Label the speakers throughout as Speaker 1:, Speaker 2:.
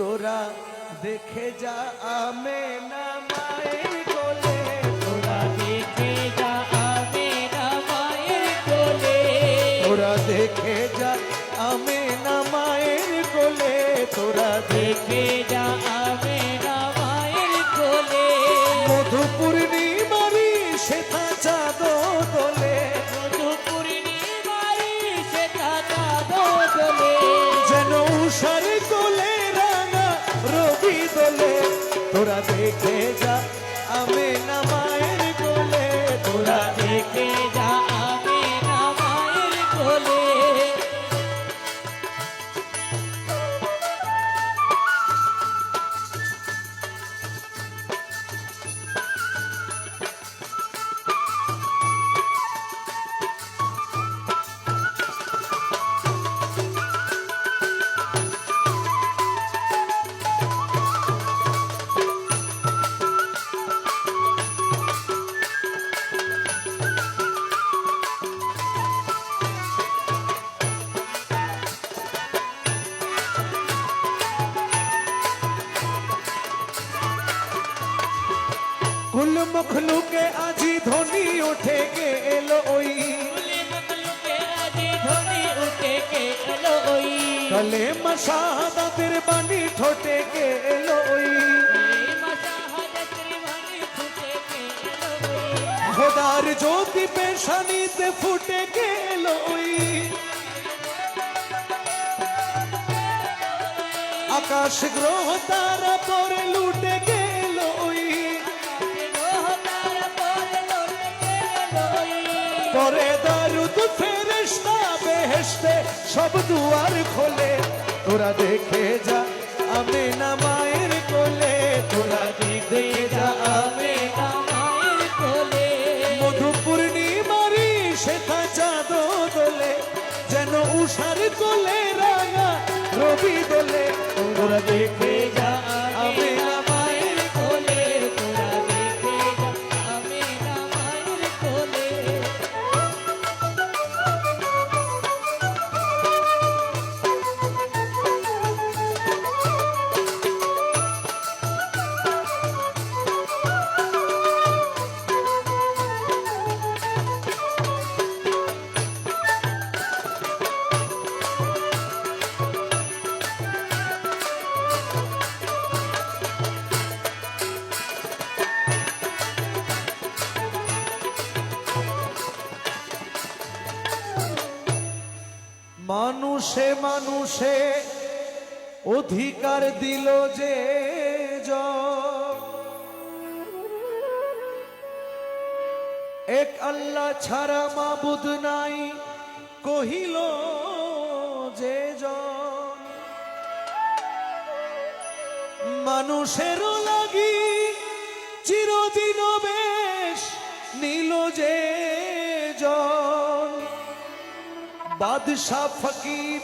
Speaker 1: তোরা দেখে যা আমেনা মায়ের কোলে,
Speaker 2: তোরা দেখে যা আমেনা মায়ের কোলে,
Speaker 1: তোরা দেখে যা আমেনা মায়ের কোলে, তোরা
Speaker 2: দেখে যা আমেনা মায়ের কোলে।
Speaker 1: মধু পূর্ণিমারি সেথা চাঁদ দোলে,
Speaker 2: মধু পূর্ণিমারি সেথা চাঁদ দোলে,
Speaker 1: যেন উষার কোলে রাঙা রবি দোলে। তোরা দেখে যা আমেনা মায়ের কোলে, তোরা
Speaker 2: তোরা দেখে যা আমেনা মায়ের কোলে।
Speaker 1: कुल मखलूके आजी ध्वनि उठे के एलो ओई,
Speaker 2: मखलूके आजी ध्वनि उठे के एलो ओई,
Speaker 1: कले मशाहदा तेरे बानी ठोटे के एलो ओई,
Speaker 2: मशाहदा तेरे बानी ठोटे के एलो ओई,
Speaker 1: खुदार ज्योति पेशानी ते फूटे के एलो ओई, आकाश ग्रह तारा पर लूटे के एलो ओई, পরে দারুদ ফেরেশতা বেহেশতে সব দুয়ার খোলে। তোরা দেখে যা আমেনা মায়ের কোলে, তোরা দেখে যা আমেনা
Speaker 2: মায়ের কোলে।
Speaker 1: মধু পূর্ণিমারি সেথা চাঁদ দোলে, যেন উষার কোলে রাঙা রবি দোলে। তোরা দেখে যা আমেনা মায়ের কোলে,
Speaker 2: তোরা দেখে যা আমেনা মায়ের কোলে।
Speaker 1: মানুষে মানুষে অধিকার দিল যে জন, এক আল্লাহ ছাড়া মাবুদ নাই কহিল যে জন, মানুষেরও লাগি চিরদিন বেশ নিল যে জন, বাদশাহ ফকির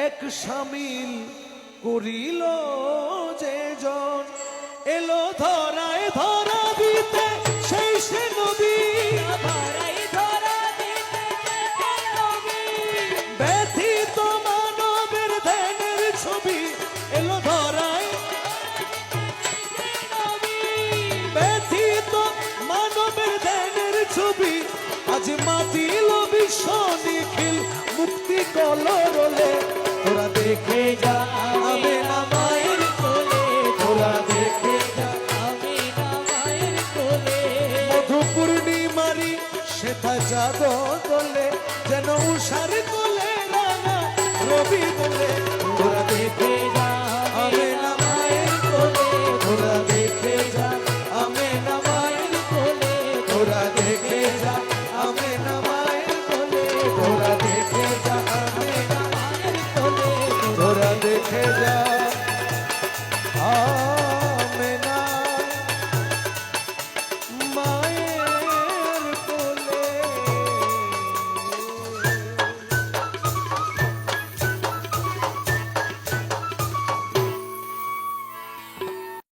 Speaker 1: এক শামিল করিল যে জন, এলো ধরায় ধরা দিতে সেই সে নবী,
Speaker 2: ধরাই ধরা দিতে যেতে নবী,
Speaker 1: ব্যথিত মানবের ধ্যানের ছবি এলো ধরায়, ব্যথিত মানবের ধ্যানের ছবি আজ মাতিল বিশ্ব নিখিল মুক্তি কলরলে। তোরা দেখে যা আমেনা মায়ের কোলে, তোরা দেখে যা
Speaker 2: আমেনা মায়ের কোলে।
Speaker 1: মধু পূর্ণিমারি সেথা চাঁদ দোলে, যেন উষার কোলে রাঙা রবি দোলে।